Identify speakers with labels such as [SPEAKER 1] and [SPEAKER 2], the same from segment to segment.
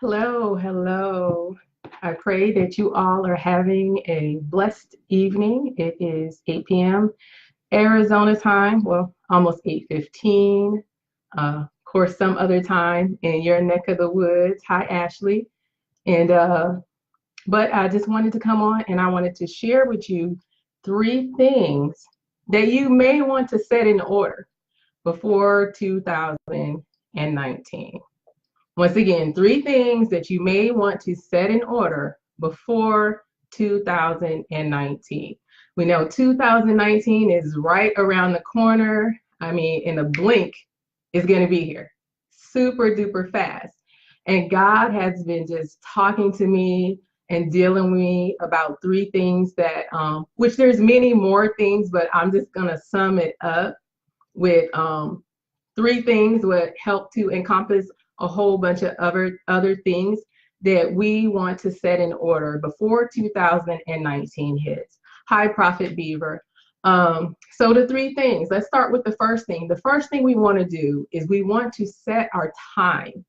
[SPEAKER 1] Hello, hello. I pray that you all are having a blessed evening. It is 8 p.m. Arizona time, well, almost 8:15. Of course, some other time in your neck of the woods. Hi, Ashley. And but I just wanted to come on and I wanted to share with you three things that you may want to set in order before 2019. Once again, three things that you may want to set in order before 2019. We know 2019 is right around the corner. I mean, in a blink, it's going to be here super duper fast. And God has been just talking to me and dealing with me about three things that, which there's many more things, but I'm just going to sum it up with three things would help to encompass a whole bunch of other things that we want to set in order before 2019 hits. Hi, Prophet Beaver. So the three things, let's start with the first thing. The first thing we want to do is we want to set our time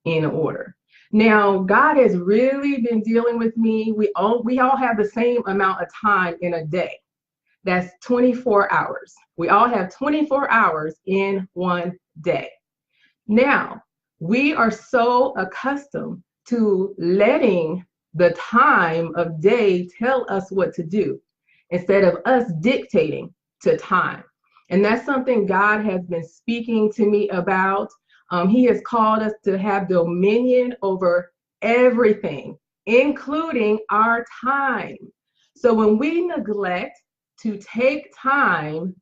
[SPEAKER 1] in order. Now, God has really been dealing with me. We all have the same amount of time in a day. That's 24 hours. We all have 24 hours in one day. Now, we are so accustomed to letting the time of day tell us what to do instead of us dictating to time. And that's something God has been speaking to me about. He has called us to have dominion over everything, including our time. So when we neglect to take time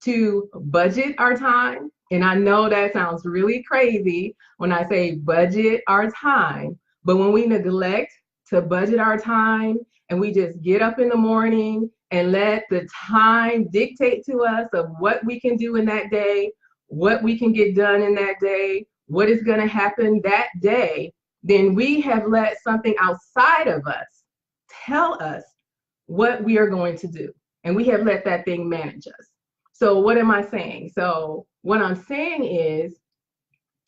[SPEAKER 1] to budget our time, and I know that sounds really crazy when I say budget our time, but when we neglect to budget our time and we just get up in the morning and let the time dictate to us of what we can do in that day, what we can get done in that day, what is going to happen that day, then we have let something outside of us tell us what we are going to do. And we have let that thing manage us. So what am I saying? So what I'm saying is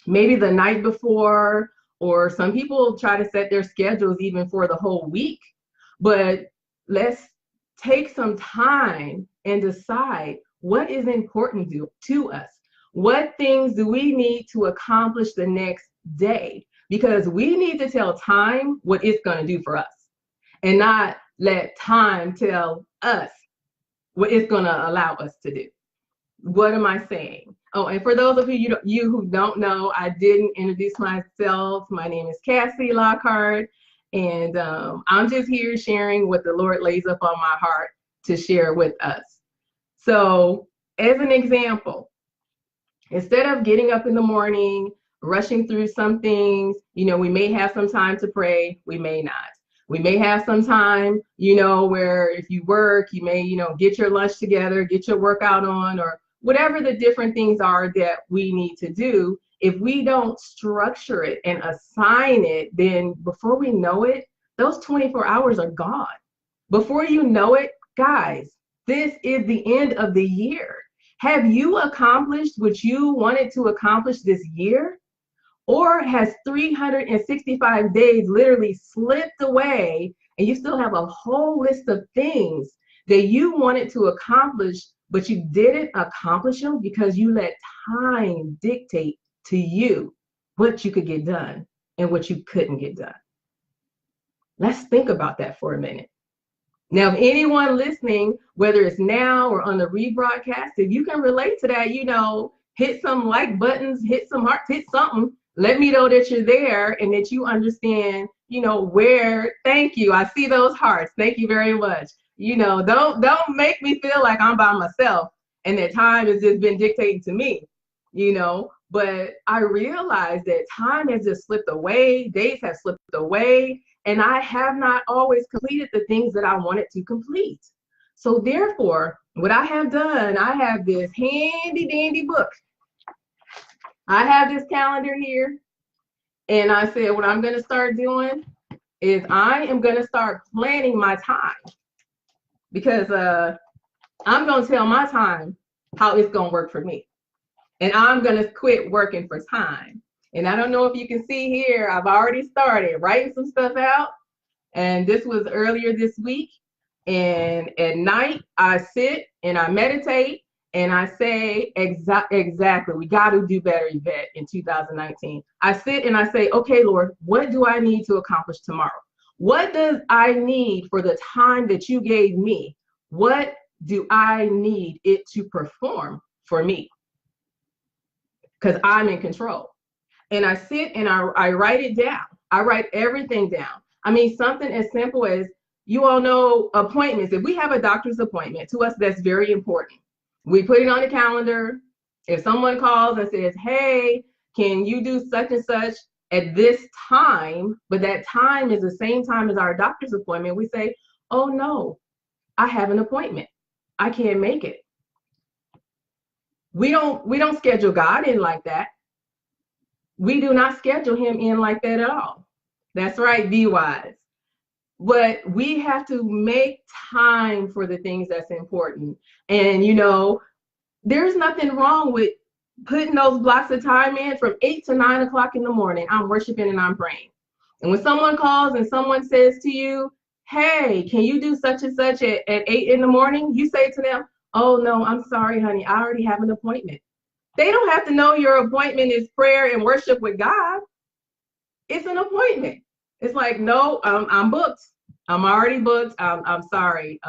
[SPEAKER 1] maybe the night before, or some people try to set their schedules even for the whole week, but let's take some time and decide what is important to us. What things do we need to accomplish the next day? Because we need to tell time what it's going to do for us and not let time tell us what it's going to allow us to do. What am I saying? Oh, and for those of you who don't know, I didn't introduce myself. My name is Cassie Lockhart, and I'm just here sharing what the Lord lays up on my heart to share with us. So, as an example, instead of getting up in the morning, rushing through some things, we may have some time to pray, we may not. We may have some time, where if you work, you may, get your lunch together, get your workout on, or whatever the different things are that we need to do. If we don't structure it and assign it, then before we know it, those 24 hours are gone. Before you know it, guys, this is the end of the year. Have you accomplished what you wanted to accomplish this year? Or has 365 days literally slipped away and you still have a whole list of things that you wanted to accomplish, but you didn't accomplish them because you let time dictate to you what you could get done and what you couldn't get done? Let's think about that for a minute. Now, if anyone listening, whether it's now or on the rebroadcast, if you can relate to that, hit some like buttons, hit some hearts, hit something. Let me know that you're there and that you understand, where. Thank you. I see those hearts. Thank you very much. Don't make me feel like I'm by myself and that time has just been dictating to me, but I realize that time has just slipped away. Days have slipped away, and I have not always completed the things that I wanted to complete. So therefore, what I have done, I have this handy dandy book. I have this calendar here, and I said what I'm going to start doing is I am going to start planning my time, because I'm going to tell my time how it's going to work for me, and I'm going to quit working for time. And I don't know if you can see here, I've already started writing some stuff out. And this was earlier this week. And at night, I sit and I meditate and I say, exactly, we got to do better, Yvette, in 2019. I sit and I say, okay, Lord, what do I need to accomplish tomorrow? What does I need for the time that you gave me? What do I need it to perform for me? Because I'm in control. And I sit and I write it down. I write everything down. I mean, something as simple as, you all know, appointments. If we have a doctor's appointment, to us, that's very important. We put it on the calendar. If someone calls and says, hey, can you do such and such at this time, but that time is the same time as our doctor's appointment, we say, oh no, I have an appointment. I can't make it. We don't schedule God in like that. We do not schedule him in like that at all. That's right, be wise. But we have to make time for the things that's important. And you know, there's nothing wrong with putting those blocks of time in from 8 to 9 o'clock in the morning. I'm worshiping and I'm praying. And when someone calls and someone says to you, hey, can you do such and such at 8 in the morning? You say to them, oh no, I'm sorry, honey, I already have an appointment. They don't have to know your appointment is prayer and worship with God. It's an appointment. It's like, no, I'm booked. I'm already booked. I'm sorry.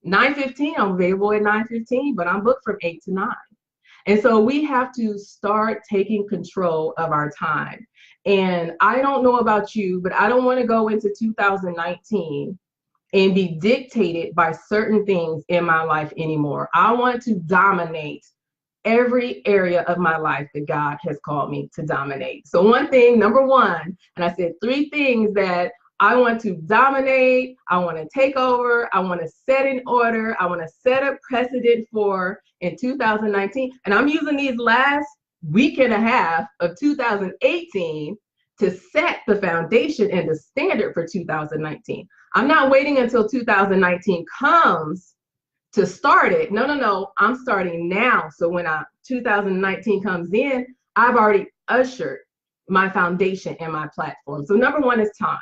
[SPEAKER 1] 9:15, I'm available at 9:15, but I'm booked from 8 to 9. And so we have to start taking control of our time. And I don't know about you, but I don't want to go into 2019 and be dictated by certain things in my life anymore. I want to dominate every area of my life that God has called me to dominate. So one thing, number one, and I said 3 things that I want to dominate, I want to take over, I want to set in order, I want to set a precedent for in 2019. And I'm using these last week and a half of 2018 to set the foundation and the standard for 2019. I'm not waiting until 2019 comes to start it. No, I'm starting now. So when 2019 comes in, I've already ushered my foundation and my platform. So number one is time.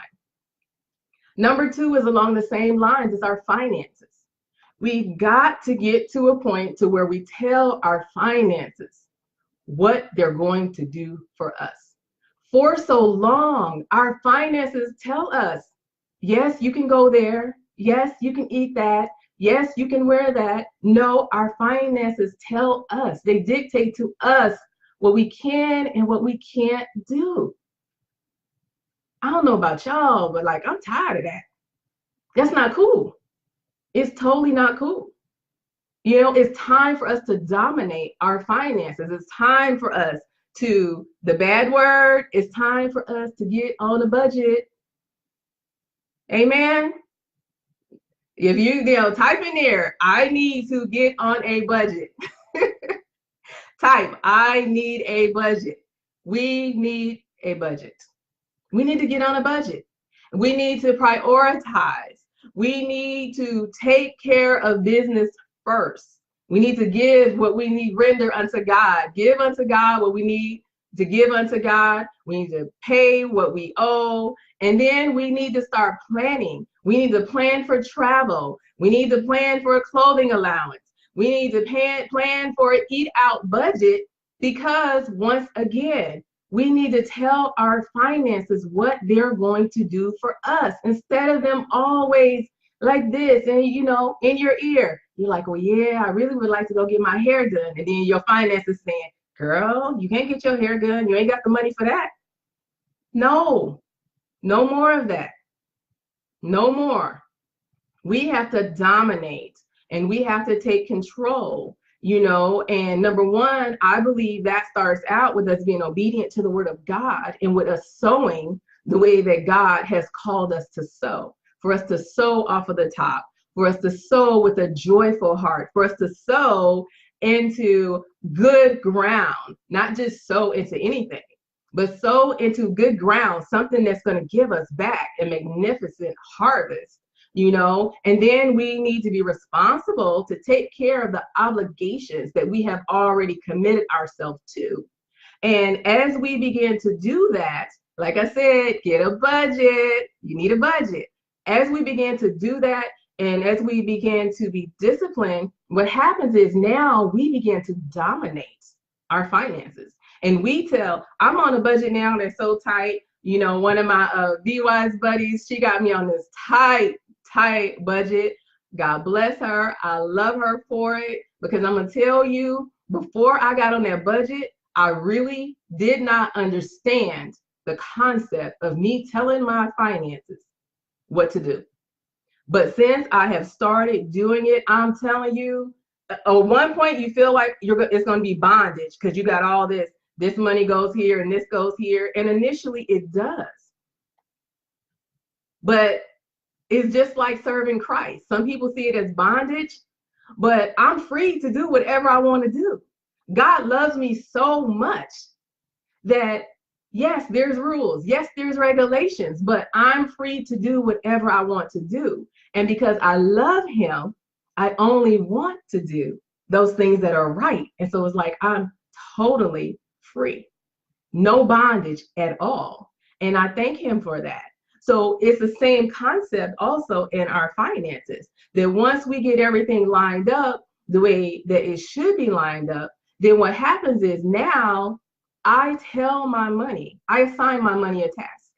[SPEAKER 1] Number 2 is along the same lines as our finances. We've got to get to a point to where we tell our finances what they're going to do for us. For so long, our finances tell us, yes, you can go there. Yes, you can eat that. Yes, you can wear that. No, our finances tell us, they dictate to us what we can and what we can't do. I don't know about y'all, but like, I'm tired of that. That's not cool. It's totally not cool. You know, it's time for us to dominate our finances. It's time for us to, the bad word, it's time for us to get on a budget. Amen. If you type in there, I need to get on a budget. Type, I need a budget. We need a budget. We need to get on a budget. We need to prioritize. We need to take care of business first. We need to give what we need, render unto God. Give unto God what we need to give unto God. We need to pay what we owe. And then we need to start planning. We need to plan for travel. We need to plan for a clothing allowance. We need to plan for an eat out budget, because once again, we need to tell our finances what they're going to do for us, instead of them always like this and in your ear. You're like, well, yeah, I really would like to go get my hair done. And then your finances saying, girl, you can't get your hair done. You ain't got the money for that. No more of that. No more. We have to dominate and we have to take control, and number one, I believe that starts out with us being obedient to the word of God and with us sowing the way that God has called us to sow, for us to sow off of the top, for us to sow with a joyful heart, for us to sow into good ground, not just sow into anything, but sow into good ground, something that's going to give us back a magnificent harvest. And then we need to be responsible to take care of the obligations that we have already committed ourselves to. And as we begin to do that, like I said, get a budget. You need a budget. As we begin to do that, and as we begin to be disciplined, what happens is now we begin to dominate our finances. And we tell, I'm on a budget now that's so tight. You know, one of my VWise buddies, she got me on this tight budget. God bless her. I love her for it, because I'm going to tell you, before I got on that budget, I really did not understand the concept of me telling my finances what to do. But since I have started doing it, I'm telling you, at one point you feel like it's going to be bondage, because you got all this money goes here and this goes here. And initially it does. But it's just like serving Christ. Some people see it as bondage, but I'm free to do whatever I want to do. God loves me so much that, yes, there's rules. Yes, there's regulations, but I'm free to do whatever I want to do. And because I love him, I only want to do those things that are right. And so it's like, I'm totally free. No bondage at all. And I thank him for that. So it's the same concept also in our finances, that once we get everything lined up the way that it should be lined up, then what happens is now I tell my money, I assign my money a task.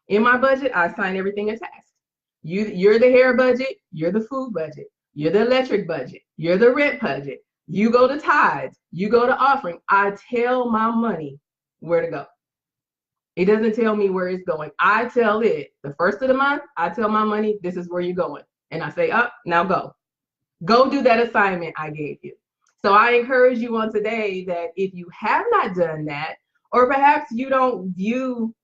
[SPEAKER 1] In my budget, I assign everything a task. You're the hair budget, you're the food budget, you're the electric budget, you're the rent budget, you go to tithes, you go to offering. I tell my money where to go. It doesn't tell me where it's going. I tell it the first of the month, I tell my money, this is where you're going. And I say, up, now go. Go do that assignment I gave you. So I encourage you on today that if you have not done that, or perhaps you don't view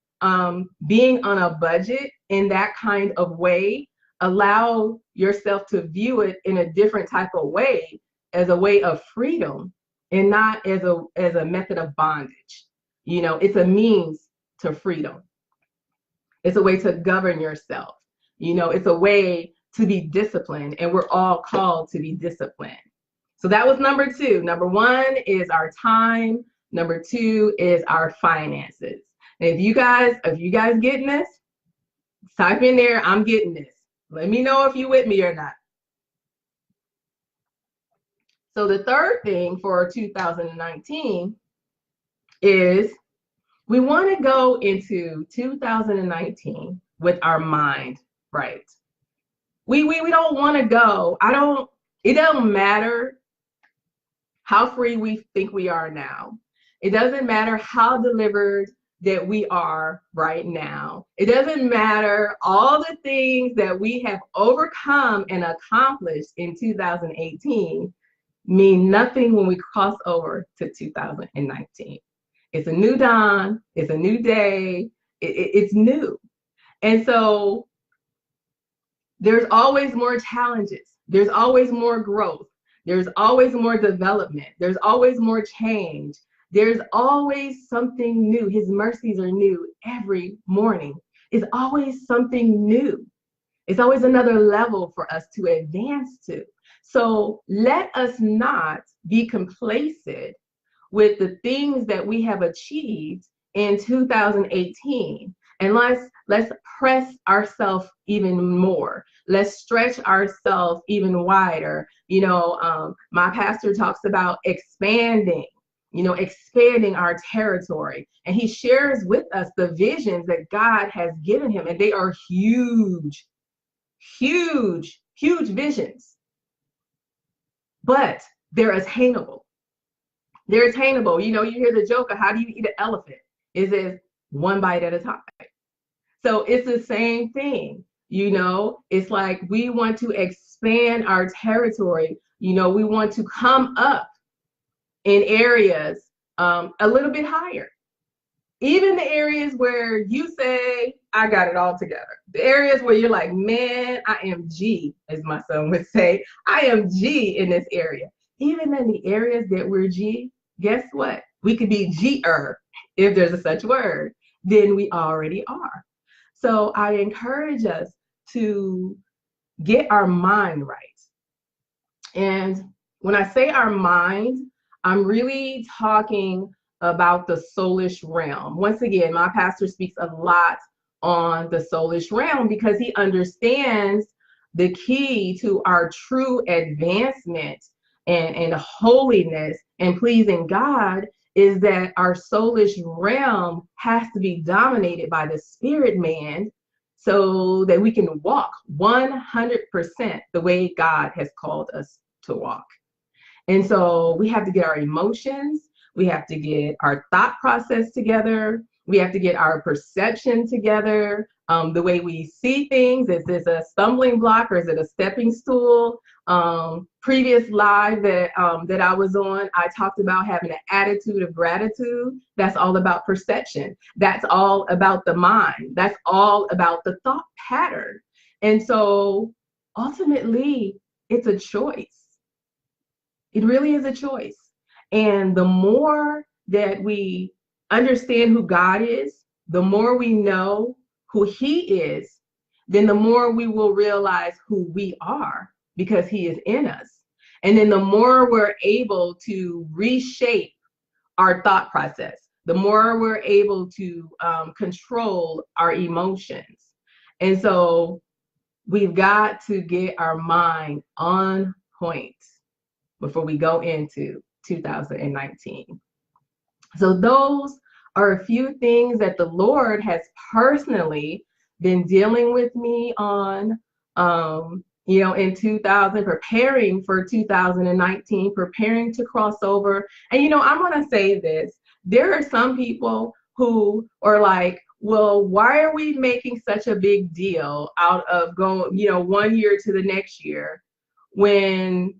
[SPEAKER 1] being on a budget in that kind of way, allow yourself to view it in a different type of way, as a way of freedom and not as a method of bondage. You know, it's a means to freedom. It's a way to govern yourself. You know, it's a way to be disciplined, and we're all called to be disciplined. So that was number 2. Number 1 is our time. Number 2 is our finances. And if you guys getting this, type in there, I'm getting this. Let me know if you with me or not. So the third thing for 2019 is we want to go into 2019 with our mind right. We don't want to go. It doesn't matter how free we think we are now. It doesn't matter how delivered that we are right now. It doesn't matter all the things that we have overcome and accomplished in 2018 mean nothing when we cross over to 2019. It's a new dawn. It's a new day. It's new. And so there's always more challenges. There's always more growth. There's always more development. There's always more change. There's always something new. His mercies are new every morning. It's always something new. It's always another level for us to advance to. So let us not be complacent with the things that we have achieved in 2018. And let's press ourselves even more. Let's stretch ourselves even wider. You know, my pastor talks about expanding our territory. And he shares with us the visions that God has given him. And they are huge, huge, huge visions. But they're attainable. They're attainable. You know, you hear the joke of how do you eat an elephant? It says one bite at a time. So it's the same thing. You know, it's like we want to expand our territory. You know, we want to come up in areas a little bit higher. Even the areas where you say, I got it all together. The areas where you're like, man, I am G, as my son would say. I am G in this area. Even in the areas that we're G, guess what? We could be G-er, if there's a such word, than we already are. So I encourage us to get our mind right. And when I say our mind, I'm really talking about the soulish realm. Once again, my pastor speaks a lot on the soulish realm because he understands the key to our true advancement and holiness and pleasing God is that our soulish realm has to be dominated by the spirit man so that we can walk 100% the way God has called us to walk. And so we have to get our emotions, we have to get our thought process together, we have to get our perception together, the way we see things. Is this a stumbling block or is it a stepping stool? Previous live that I was on, I talked about having an attitude of gratitude. That's all about perception. That's all about the mind. That's all about the thought pattern. And so ultimately, it's a choice. It really is a choice. And the more that we understand who God is, the more we know who He is, then the more we will realize who we are because He is in us. And then the more we're able to reshape our thought process, the more we're able to control our emotions. And so we've got to get our mind on point before we go into 2019. So those are a few things that the Lord has personally been dealing with me on, in 2000, preparing for 2019, preparing to cross over. And, I'm going to say this. There are some people who are like, well, why are we making such a big deal out of going, 1 year to the next year when,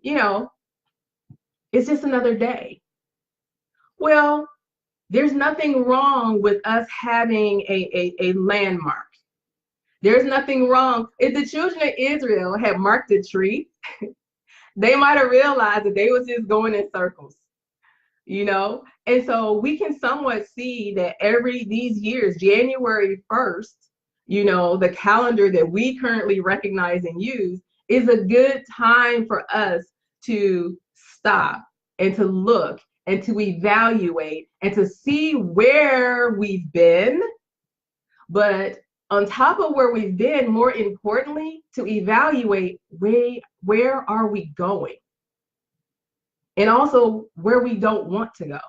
[SPEAKER 1] it's just another day? Well, there's nothing wrong with us having a landmark. There's nothing wrong. If the children of Israel had marked a tree, they might have realized that they was just going in circles, And so we can somewhat see that these years, January 1st, the calendar that we currently recognize and use is a good time for us to stop and to look and to evaluate and to see where we've been. But on top of where we've been, more importantly, to evaluate where are we going? And also where we don't want to go.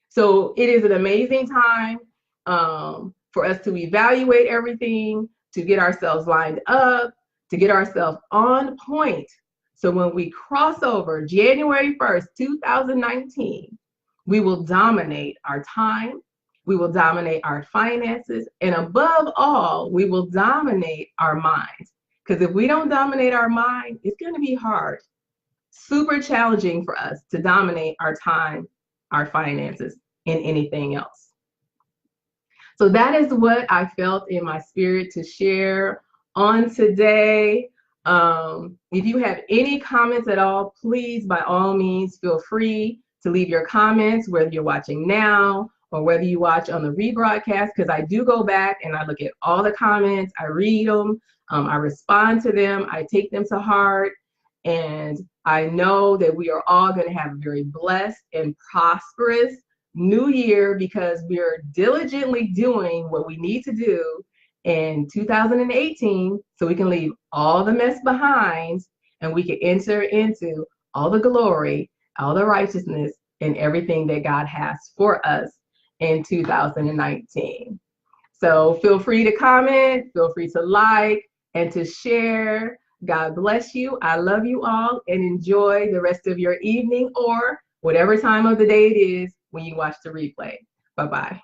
[SPEAKER 1] So it is an amazing time for us to evaluate everything, to get ourselves lined up, to get ourselves on point. So when we cross over January 1st, 2019, we will dominate our time, we will dominate our finances, and above all, we will dominate our minds. Because if we don't dominate our mind, it's going to be hard, super challenging for us to dominate our time, our finances, and anything else. So that is what I felt in my spirit to share on today. If you have any comments at all, please, by all means, feel free to leave your comments, whether you're watching now or whether you watch on the rebroadcast, because I do go back and I look at all the comments, I read them, I respond to them, I take them to heart, and I know that we are all going to have a very blessed and prosperous new year because we are diligently doing what we need to do in 2018 so we can leave all the mess behind and we can enter into all the glory, all the righteousness, and everything that God has for us in 2019. So feel free to comment, feel free to like, and to share. God bless you. I love you all, and enjoy the rest of your evening or whatever time of the day it is when you watch the replay. Bye-bye.